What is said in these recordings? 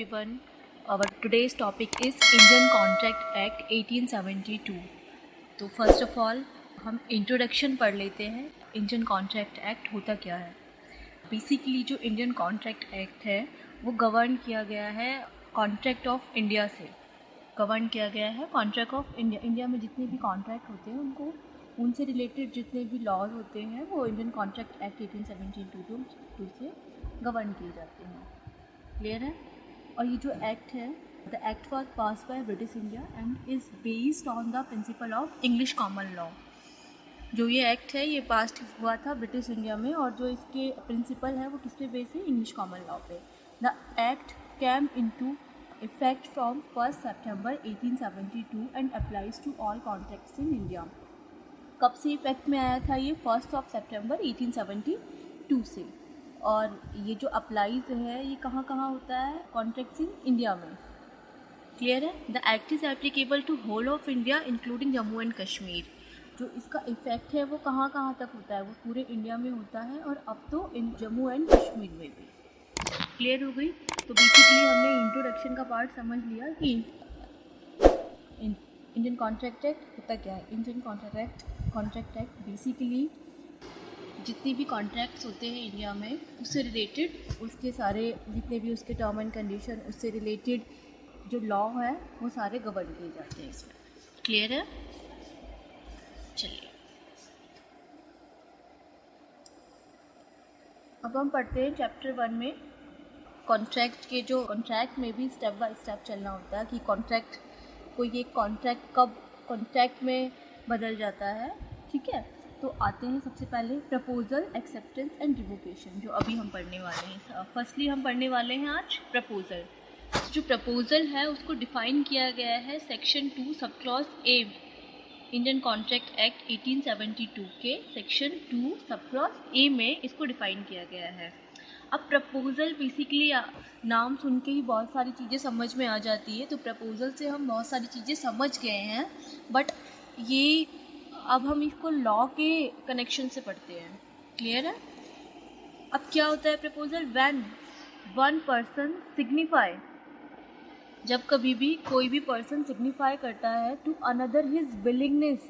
everyone. Our today's topic is Indian Contract Act 1872. तो first of all हम introduction पढ़ लेते हैं. इंडियन कॉन्ट्रैक्ट एक्ट होता क्या है. बेसिकली जो इंडियन कॉन्ट्रैक्ट एक्ट है वो गवर्न किया गया है कॉन्ट्रैक्ट ऑफ इंडिया से. गवर्न किया गया है कॉन्ट्रैक्ट ऑफ इंडिया. इंडिया में जितने भी कॉन्ट्रैक्ट होते हैं उनको उनसे रिलेटेड जितने भी लॉज होते हैं वो इंडियन कॉन्ट्रैक्ट एक्ट 1872 से गवर्न किए जाते हैं. क्लियर है. और ये जो एक्ट है, the act was pass by British India and is based on the principle of English common law. जो ये एक्ट है ये पास हुआ था ब्रिटिश इंडिया में और जो इसके प्रिंसिपल है वो किस पे बेस है, इंग्लिश कॉमन लॉ पे. The act came into effect from 1 सितंबर 1872 and applies to all contracts in India. कब से इफेक्ट में आया था ये? 1 सितंबर 1872 से. और ये जो अप्लाइज है ये कहाँ कहाँ होता है? कॉन्ट्रैक्ट्स इन इंडिया में. क्लियर है. The act is applicable to whole of India including Jammu and Kashmir. जो इसका इफेक्ट है वो कहाँ कहाँ तक होता है? वो पूरे इंडिया में होता है और अब तो इन जम्मू एंड कश्मीर में भी. क्लियर हो गई. तो बेसिकली हमने इंट्रोडक्शन का पार्ट समझ लिया कि इंडियन कॉन्ट्रैक्ट एक्ट होता क्या है. इंडियन कॉन्ट्रैक्ट एक्ट बेसिकली जितने भी कॉन्ट्रैक्ट्स होते हैं इंडिया में उससे रिलेटेड उसके सारे जितने भी उसके टर्म एंड कंडीशन उससे रिलेटेड जो लॉ है वो सारे गवर्न किए जाते हैं इसमें. क्लियर है. चलिए अब हम पढ़ते हैं चैप्टर 1 में. कॉन्ट्रैक्ट के जो कॉन्ट्रैक्ट में भी स्टेप बाय स्टेप चलना होता है कि कॉन्ट्रैक्ट कोई एक कॉन्ट्रैक्ट कब कॉन्ट्रैक्ट में बदल जाता है. ठीक है. तो आते हैं सबसे पहले प्रपोजल, एक्सेप्टेंस एंड रिवोकेशन जो अभी हम पढ़ने वाले हैं. फर्स्टली हम पढ़ने वाले हैं आज प्रपोजल. जो प्रपोजल है उसको डिफाइन किया गया है section 2 sub clause A Indian contract act 1872 के सेक्शन 2 सब क्लॉज ए में इसको डिफाइन किया गया है. अब प्रपोजल बेसिकली नाम सुन के ही बहुत सारी चीज़ें समझ में आ जाती है. तो प्रपोजल से हम बहुत सारी चीज़ें समझ गए हैं बट ये अब हम इसको लॉ के कनेक्शन से पढ़ते हैं. क्लियर है. अब क्या होता है proposal? When one person signify, जब कभी भी कोई भी पर्सन सिग्निफाई करता है to another his willingness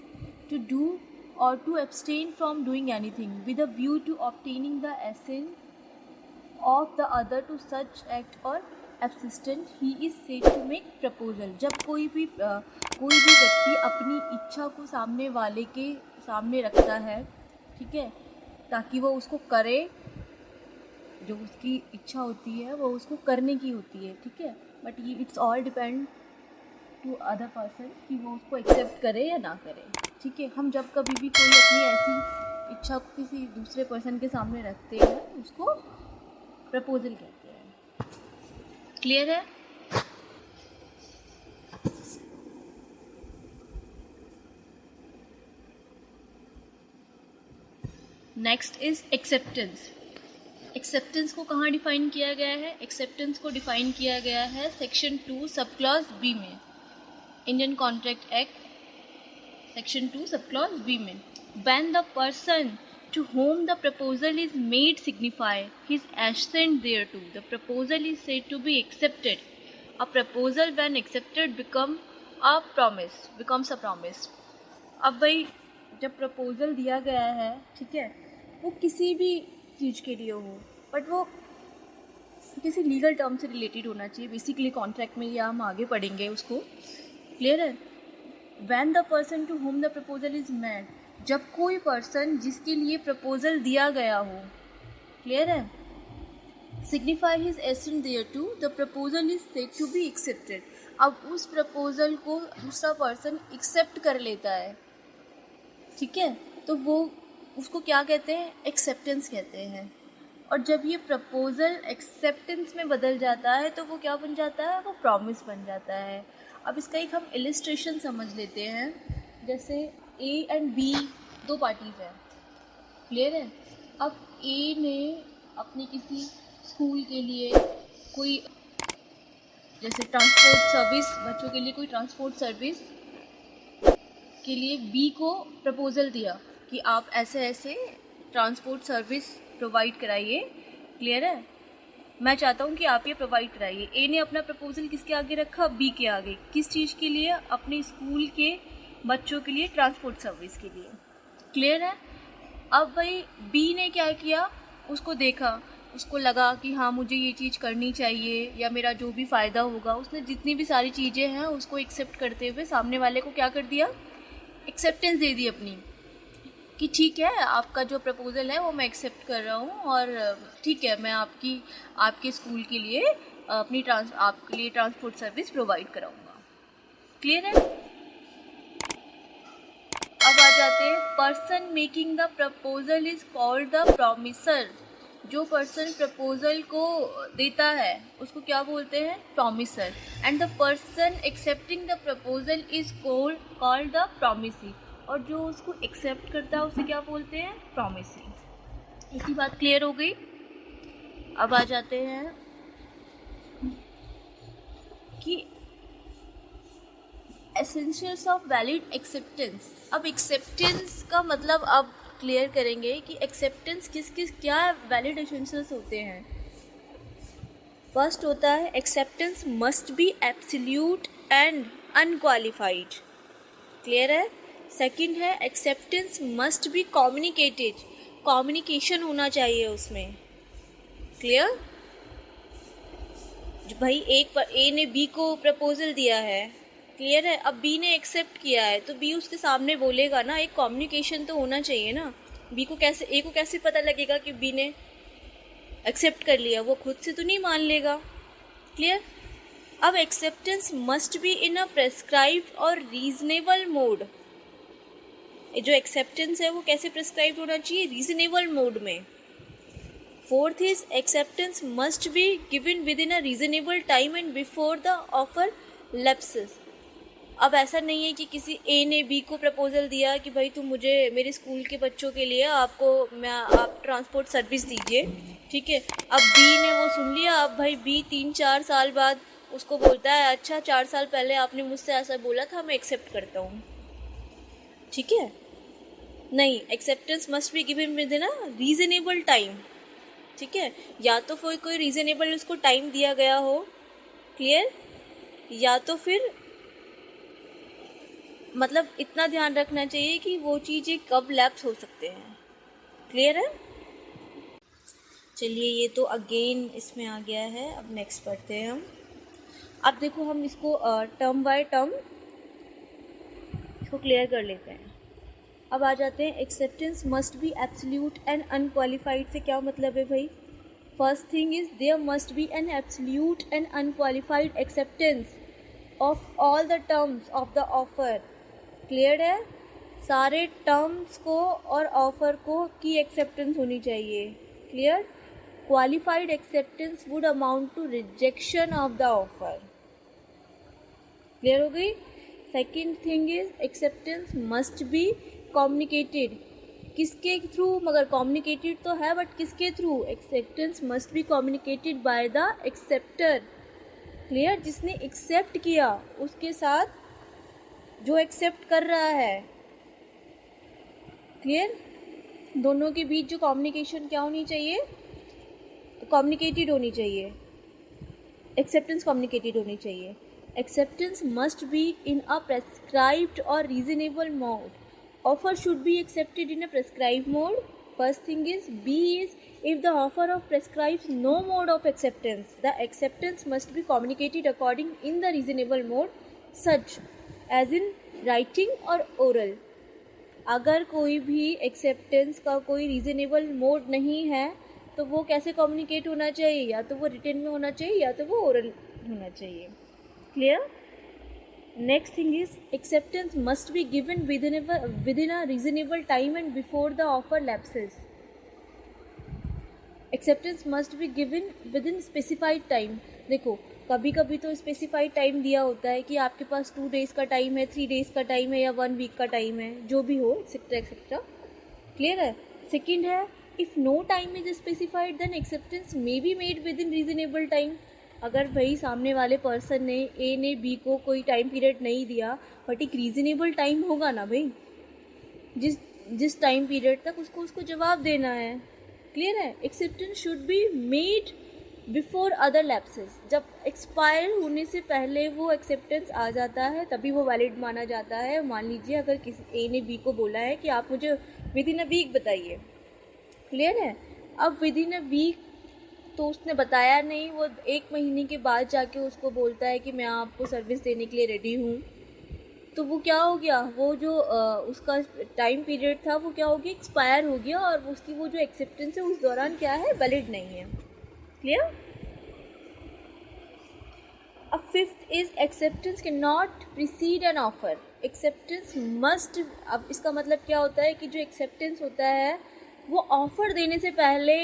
to do or to abstain from doing anything with a view to obtaining the assent of the other to such act or abstinence he is said to make proposal. जब कोई भी व्यक्ति अपनी इच्छा को सामने वाले के सामने रखता है, ठीक है, ताकि वो उसको करे, जो उसकी इच्छा होती है वो उसको करने की होती है. ठीक है. बट ये it's all depend to other person कि वो उसको एक्सेप्ट करे या ना करे. ठीक है. हम जब कभी भी कोई अपनी ऐसी इच्छा को किसी दूसरे पर्सन के सामने रखते हैं उसको प्रपोजल कहते हैं. क्लियर है. Next is acceptance. एक्सेप्टेंस को कहाँ डिफाइन किया गया है? एक्सेप्टेंस को डिफाइन किया गया है सेक्शन 2 सब क्लॉज बी में Indian contract act section 2 sub clause b में. When the person to whom the proposal is made signify his assent thereto, the proposal is said to be accepted. A proposal when accepted becomes a promise. अब भाई जब proposal दिया गया है, ठीक है, वो किसी भी चीज़ के लिए हो बट वो किसी लीगल टर्म से रिलेटेड होना चाहिए. बेसिकली कॉन्ट्रैक्ट में या हम आगे पढ़ेंगे उसको. क्लियर है. When the person to whom the proposal is made, जब कोई पर्सन जिसके लिए प्रपोजल दिया गया हो, क्लियर है, signify his assent thereto, the proposal is said to be accepted. अब उस प्रपोजल को दूसरा पर्सन एक्सेप्ट कर लेता है, ठीक है, तो वो उसको क्या कहते हैं? एक्सेप्टेंस कहते हैं. और जब ये प्रपोजल एक्सेप्टेंस में बदल जाता है तो वो क्या बन जाता है? वो प्रॉमिस बन जाता है. अब इसका एक हम इलिस्ट्रेशन समझ लेते हैं. जैसे ए एंड बी दो पार्टीज हैं. क्लियर है. अब ए ने अपनी किसी स्कूल के लिए कोई जैसे ट्रांसपोर्ट सर्विस, बच्चों के लिए कोई ट्रांसपोर्ट सर्विस के लिए बी को प्रपोजल दिया कि आप ऐसे ऐसे ट्रांसपोर्ट सर्विस प्रोवाइड कराइए. क्लियर है. मैं चाहता हूँ कि आप ये प्रोवाइड कराइए। ए ने अपना प्रपोजल किसके आगे रखा? बी के आगे। किस चीज़ के लिए? अपने स्कूल के बच्चों के लिए, ट्रांसपोर्ट सर्विस के लिए। क्लियर है? अब भाई बी ने क्या किया, उसको देखा, उसको लगा कि हाँ मुझे ये चीज़ करनी चाहिए या मेरा जो भी फ़ायदा होगा, उसने जितनी भी सारी चीज़ें हैं उसको एक्सेप्ट करते हुए सामने वाले को क्या कर दिया, एक्सेप्टेंस दे दी अपनी, कि ठीक है आपका जो प्रपोज़ल है वो मैं एक्सेप्ट कर रहा हूँ और ठीक है मैं आपके स्कूल के लिए आपके लिए ट्रांसपोर्ट सर्विस प्रोवाइड कराऊंगा। क्लियर है? अब आ जाते हैं, person making the proposal is called the promisor. जो पर्सन प्रपोजल को देता है उसको क्या बोलते हैं? Promisor. And the person accepting the proposal is called the promisee. और जो उसको एक्सेप्ट करता है उसे क्या बोलते हैं? प्रॉमिसी। इसी बात क्लियर हो गई। अब आ जाते हैं कि एसेंशियल्स ऑफ वैलिड एक्सेप्टेंस। अब एक्सेप्टेंस का मतलब अब क्लियर करेंगे कि एक्सेप्टेंस किस क्या वैलिड एसेंशियल्स होते हैं। फर्स्ट होता है acceptance must be absolute and unqualified. Clear है? सेकंड है acceptance must be communicated. Communication होना चाहिए उसमें। क्लियर? भाई ए ने बी को प्रपोजल दिया है, क्लियर है, अब बी ने एक्सेप्ट किया है तो बी उसके सामने बोलेगा ना, एक कम्युनिकेशन तो होना चाहिए ना। ए को कैसे पता लगेगा कि बी ने एक्सेप्ट कर लिया? वो खुद से तो नहीं मान लेगा। क्लियर? अब acceptance must be in a prescribed और रीजनेबल मोड। जो एक्सेप्टेंस है वो कैसे प्रेस्क्राइब होना चाहिए? रीजनेबल मोड में। Fourth is acceptance must be given with in a reasonable time and before the offer lapses. अब ऐसा नहीं है कि किसी ए ने बी को प्रपोजल दिया कि भाई तुम मुझे मेरे स्कूल के बच्चों के लिए आप ट्रांसपोर्ट सर्विस दीजिए, ठीक है। अब बी ने वो सुन लिया। अब भाई बी 3-4 साल बाद उसको बोलता है अच्छा 4 साल पहले आपने मुझसे ऐसा बोला था, मैं एक्सेप्ट करता हूँ, ठीक है। नहीं, acceptance must be given with in a reasonable time, ठीक है। या तो फिर कोई रीजनेबल उसको टाइम दिया गया हो, क्लियर, या तो फिर मतलब इतना ध्यान रखना चाहिए कि वो चीज़ें कब लैप्स हो सकते हैं। क्लियर है? चलिए ये तो अगेन इसमें आ गया है। अब नेक्स्ट पढ़ते हैं हम। अब देखो हम इसको टर्म बाय टर्म इसको क्लियर कर लेते हैं। अब आ जाते हैं acceptance must be absolute and unqualified से क्या मतलब है भाई। First thing is there must be an absolute and unqualified acceptance of all the terms of the offer. Clear है? सारे टर्म्स को और ऑफर को की एक्सेप्टेंस होनी चाहिए। Clear? Qualified acceptance would amount to rejection of the offer. Clear हो गई? Second thing is acceptance must be communicated. किसके थ्रू? मगर कम्युनिकेटेड तो है बट किसके through? Acceptance must be communicated by the acceptor. Clear? जिसने एक्सेप्ट किया उसके साथ जो एक्सेप्ट कर रहा है। क्लियर? दोनों के बीच जो कम्युनिकेशन क्या होनी चाहिए? कम्युनिकेटेड होनी चाहिए। एक्सेप्टेंस कम्युनिकेटेड होनी चाहिए। Acceptance must be in a prescribed और reasonable mode. Offer should be accepted in a prescribed mode. First thing is be is if the offer of prescribes no mode of acceptance, the acceptance must be communicated according in the reasonable mode such as in writing or oral। अगर कोई भी acceptance का कोई reasonable mode नहीं है तो वो कैसे कम्युनिकेट होना चाहिए? या तो वो रिटन में होना चाहिए या तो वो ओरल होना चाहिए। Clear? Next thing is acceptance must be given with in a reasonable time and before the offer lapses. Acceptance must be given with in specified time. देखो कभी कभी तो स्पेसिफाइड टाइम दिया होता है कि आपके पास 2 days का टाइम है, 3 days का टाइम है या 1 week का टाइम है, जो भी हो, एक्सेट्रा एक्सेट्रा। क्लियर है? सेकेंड है if no time is specified then acceptance may be made within reasonable time. अगर भाई सामने वाले पर्सन ने ए ने बी को कोई टाइम पीरियड नहीं दिया बट एक रीजनेबल टाइम होगा ना भाई, जिस टाइम पीरियड तक उसको जवाब देना है। क्लियर है? Acceptance should be made before other lapses, जब एक्सपायर होने से पहले वो एक्सेप्टेंस आ जाता है तभी वो वैलिड माना जाता है। मान लीजिए अगर किसी ए ने बी को बोला है कि आप मुझे विद इन अ वीक बताइए, क्लियर है। अब विद इन अ वीक तो उसने बताया नहीं, वो 1 महीने के बाद जाके उसको बोलता है कि मैं आपको सर्विस देने के लिए रेडी हूँ, तो वो क्या हो गया, वो जो उसका टाइम पीरियड था वो क्या हो गया, एक्सपायर हो गया, और उसकी वो जो एक्सेप्टेंस है उस दौरान क्या है, वैलिड नहीं है। क्लियर। अब fifth is acceptance can not preceded an offer. Acceptance must, अब इसका मतलब क्या होता है कि जो एक्सेप्टेंस होता है वो ऑफर देने से पहले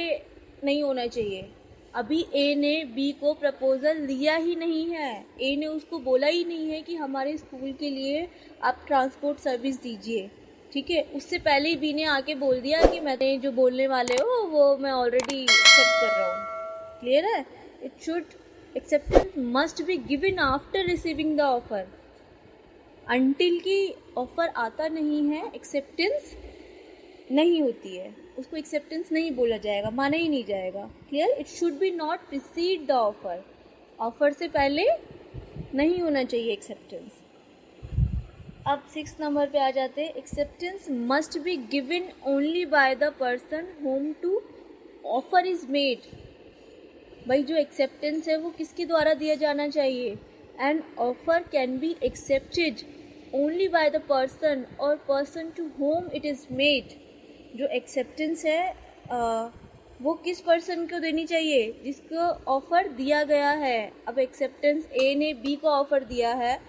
नहीं होना चाहिए। अभी ए ने बी को प्रपोजल दिया ही नहीं है, ए ने उसको बोला ही नहीं है कि हमारे स्कूल के लिए आप ट्रांसपोर्ट सर्विस दीजिए, ठीक है। उससे पहले ही बी ने आके बोल दिया कि मैंने जो बोलने वाले हो वो मैं ऑलरेडी एक्सेप्ट कर रहा हूँ। क्लियर है। It should, acceptance must be given after receiving the offer. Until की ऑफर आता नहीं है एक्सेप्टेंस नहीं होती है, उसको एक्सेप्टेंस नहीं बोला जाएगा, माना ही नहीं जाएगा। Clear. It should be not preceded the offer, offer से पहले नहीं होना चाहिए एक्सेप्टेंस। अब 6 नंबर पे आ जाते हैं। Acceptance must be given only by the person whom to offer is made. भाई जो एक्सेप्टेंस है वो किसके द्वारा दिया जाना चाहिए। An offer can be accepted only by the person और person to whom it is made. जो एक्सेप्टेंस है वो किस पर्सन को देनी चाहिए, जिसको ऑफर दिया गया है। अब एक्सेप्टेंस ए ने बी को ऑफर दिया है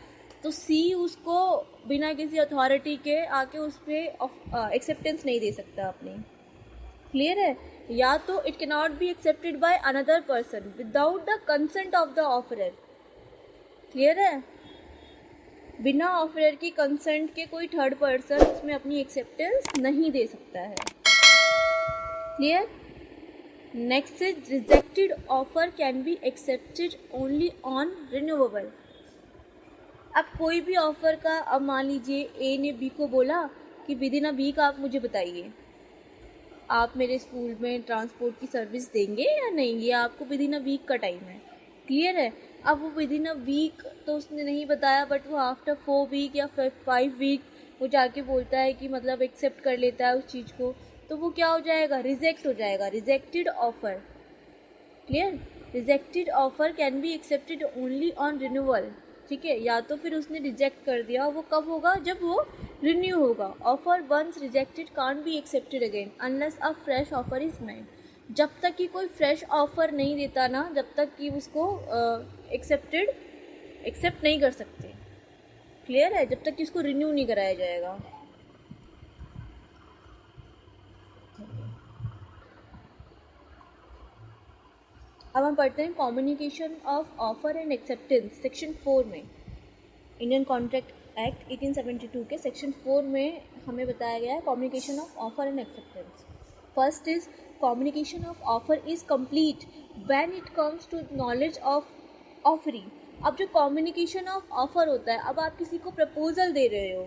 तो सी उसको बिना किसी अथॉरिटी के आके उस पर एक्सेप्टेंस नहीं दे सकता अपनी। क्लियर है। या तो it can not be accepted by another person without the consent of the offeror. Clear है। बिना ऑफरर की कंसेंट के कोई थर्ड पर्सन उसमें अपनी एक्सेप्टेंस नहीं दे सकता है। Clear. Next is rejected offer can be accepted only on renewable. अब कोई भी ऑफर का, अब मान लीजिए ए ने बी को बोला कि विद इन अ वीक आप मुझे बताइए आप मेरे स्कूल में ट्रांसपोर्ट की सर्विस देंगे या नहीं, ये आपको विद इन अ वीक का टाइम है। क्लियर है। अब वो विद इन अ वीक तो उसने नहीं बताया, बट वो आफ्टर 4 वीक या 5 वीक वो जाके बोलता है कि मतलब एक्सेप्ट कर लेता है उस चीज़ को, तो वो क्या हो जाएगा, रिजेक्ट हो जाएगा, rejected offer. Clear. Rejected offer can be accepted only on renewal. ठीक है। या तो फिर उसने रिजेक्ट कर दिया, वो कब होगा, जब वो रिन्यू होगा। Offer once rejected can't be accepted again unless a fresh offer is made. जब तक कि कोई फ्रेश ऑफर नहीं देता ना, जब तक कि उसको एक्सेप्ट नहीं कर सकते। क्लियर है। जब तक कि उसको रिन्यू नहीं कराया जाएगा। अब हम पढ़ते हैं communication of offer and acceptance section 4 में। इंडियन कॉन्ट्रैक्ट एक्ट 1872 के सेक्शन 4 में हमें बताया गया है communication of offer and acceptance. First is communication of offer is complete when it comes to knowledge of offeree. अब जो कम्युनिकेशन ऑफ ऑफर होता है, अब आप किसी को प्रपोजल दे रहे हो,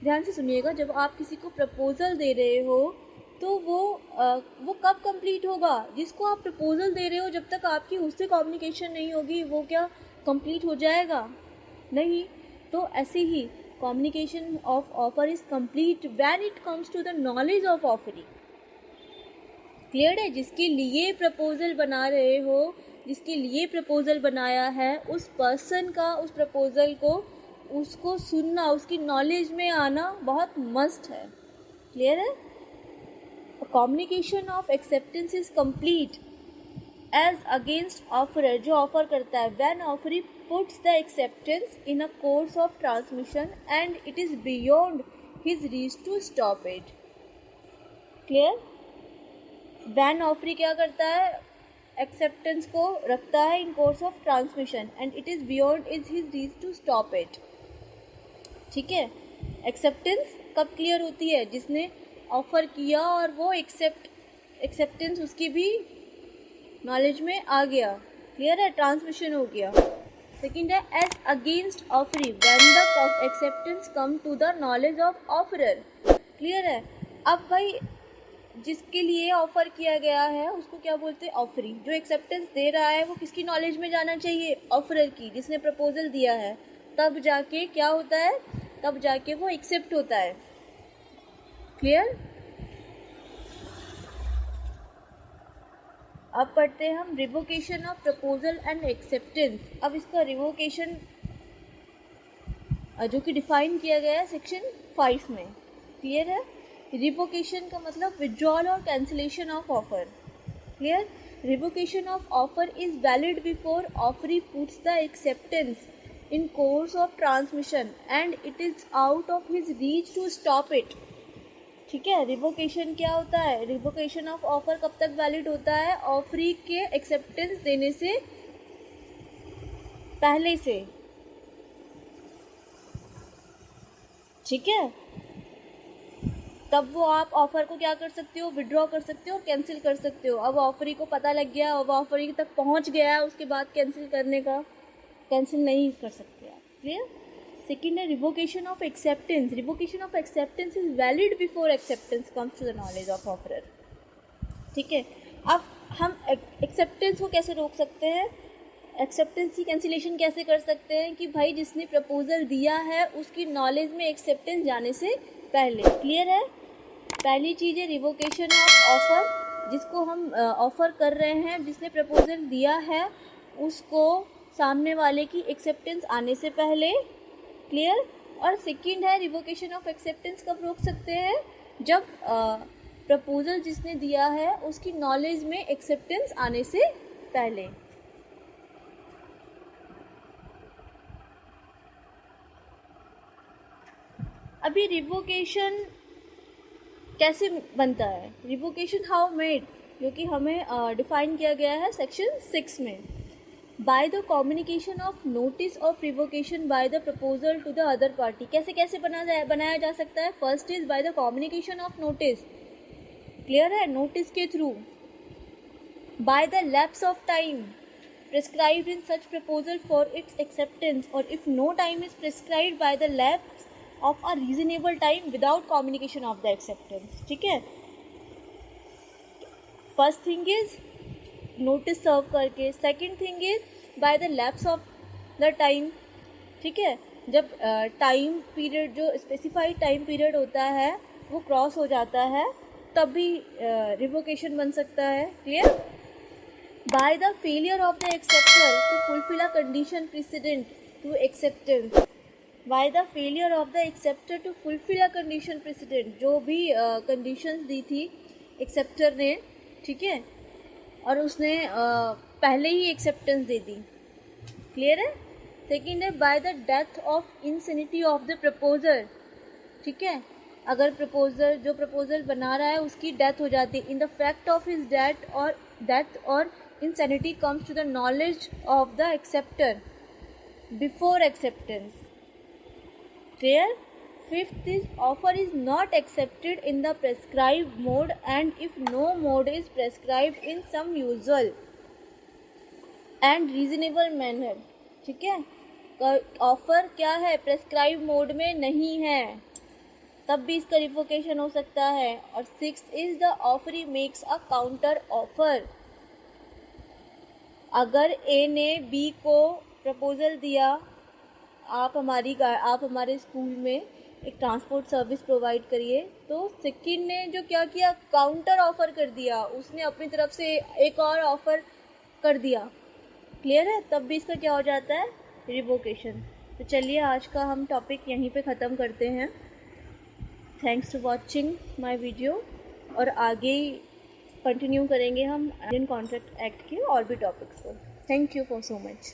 ध्यान से सुनिएगा, जब आप किसी को प्रपोजल दे रहे हो तो वो कब कंप्लीट होगा, जिसको आप प्रपोजल दे रहे हो जब तक आपकी उससे कम्युनिकेशन नहीं होगी वो क्या कंप्लीट हो जाएगा, नहीं। तो ऐसे ही communication of offer is complete when it comes to the knowledge of offering. Clear है। जिसके लिए प्रपोजल बना रहे हो, जिसके लिए प्रपोजल बनाया है, उस पर्सन का उस प्रपोजल को उसको सुनना, उसकी नॉलेज में आना बहुत मस्ट है। क्लियर है। Communication of acceptance is complete as against offeror, जो ऑफर करता है, when offeree puts the acceptance in a course of transmission and it is beyond his reach to stop it. Clear. When offeree क्या करता है, acceptance को रखता है in course of transmission and it is beyond is his reach to stop it. ठीक है। Acceptance कब clear होती है, जिसने ऑफर किया और वो एक्सेप्टेंस उसकी भी नॉलेज में आ गया। क्लियर है। ट्रांसमिशन हो गया। सेकंड है as against offeree when the acceptance come to the knowledge of offeror. Clear है। अब भाई जिसके लिए ऑफर किया गया है उसको क्या बोलते हैं, ऑफरी। जो एक्सेप्टेंस दे रहा है वो किसकी नॉलेज में जाना चाहिए, ऑफरर की, जिसने प्रपोजल दिया है। तब जाके क्या होता है, तब जाके वो एक्सेप्ट होता है। क्लियर। अब पढ़ते हैं हम revocation of proposal and acceptance. अब इसका रिवोकेशन जो कि डिफाइन किया गया है सेक्शन 5 में। क्लियर है। रिवोकेशन का मतलब विड्रॉल और cancellation of offer. Clear. Revocation of offer is valid before offeree puts the acceptance in course of transmission and it is out of his reach to stop it. ठीक है। Revocation क्या होता है, revocation of offer कब तक valid होता है, offeree के एक्सेप्टेंस देने से पहले से। ठीक है। तब वो आप ऑफर को क्या कर सकते हो, विड्रॉ कर सकते हो, कैंसिल कर सकते हो। अब ऑफरी को पता लग गया, अब ऑफरी तक पहुंच गया, उसके बाद कैंसिल करने का, कैंसिल नहीं कर सकते आप। क्लियर। सेकेंड है revocation of acceptance. Revocation of acceptance is valid before acceptance comes to the knowledge of offeror. ठीक है। अब हम एक्सेप्टेंस को कैसे रोक सकते हैं, एक्सेप्टेंस की कैंसिलेशन कैसे कर सकते हैं कि भाई जिसने प्रपोजल दिया है उसकी नॉलेज में एक्सेप्टेंस जाने से पहले। क्लियर है। पहली चीज़ है रिवोकेशन ऑफ ऑफर, जिसको हम ऑफर कर रहे हैं, जिसने प्रपोजल दिया है उसको सामने वाले की एक्सेप्टेंस आने से पहले। क्लियर। और सेकंड है रिवोकेशन ऑफ एक्सेप्टेंस कब रोक सकते हैं, जब प्रपोजल जिसने दिया है उसकी नॉलेज में एक्सेप्टेंस आने से पहले। अभी रिवोकेशन कैसे बनता है, रिवोकेशन हाउ मेड, जो कि हमें डिफाइन किया गया है सेक्शन 6 में। By the communication of notice of revocation by the proposal to the other party. कैसे कैसे बनाया जा सकता है। First is by the communication of notice. Clear है। नोटिस के through. By the lapse of time prescribed in such proposal for its acceptance, or if no time is prescribed, by the lapse of a reasonable time without communication of the acceptance। ठीक है। First thing is notice serve करके, second thing is by the lapse of the time. ठीक है। जब time period, जो specified time period होता है वो क्रॉस हो जाता है, तब भी रिवोकेशन बन सकता है। Clear. by the failure of the acceptor to fulfill a condition precedent to acceptance। by the failure of the acceptor to fulfill a condition precedent, जो भी conditions दी थी acceptor ने, ठीक है, और उसने पहले ही acceptance दे दी। क्लियर है। सेकेंड है by the death of insanity of the proposer। ठीक है। अगर प्रपोजल, जो प्रपोजल बना रहा है उसकी डेथ हो जाती है, in the fact of his death और insanity comes to the knowledge of the acceptor before acceptance। Clear। Fifth is offer is not accepted in the prescribed mode and if no mode is prescribed in some usual and reasonable manner। ठीक है। Offer क्या है, prescribe mode में नहीं है, तब भी इसका रिवोकेशन हो सकता है। और sixth is the offeree makes a counter offer. अगर ए ने बी को प्रपोजल दिया, आप हमारे स्कूल में एक ट्रांसपोर्ट सर्विस प्रोवाइड करिए, तो सेकंड ने जो क्या किया, काउंटर ऑफर कर दिया, उसने अपनी तरफ से एक और ऑफर कर दिया। क्लियर है। तब भी इसका क्या हो जाता है, रिवोकेशन। तो चलिए आज का हम टॉपिक यहीं पे ख़त्म करते हैं। Thanks to watching my video, और आगे कंटिन्यू करेंगे हम इंडियन कॉन्ट्रैक्ट एक्ट के और भी टॉपिक्स को। Thank you for so much.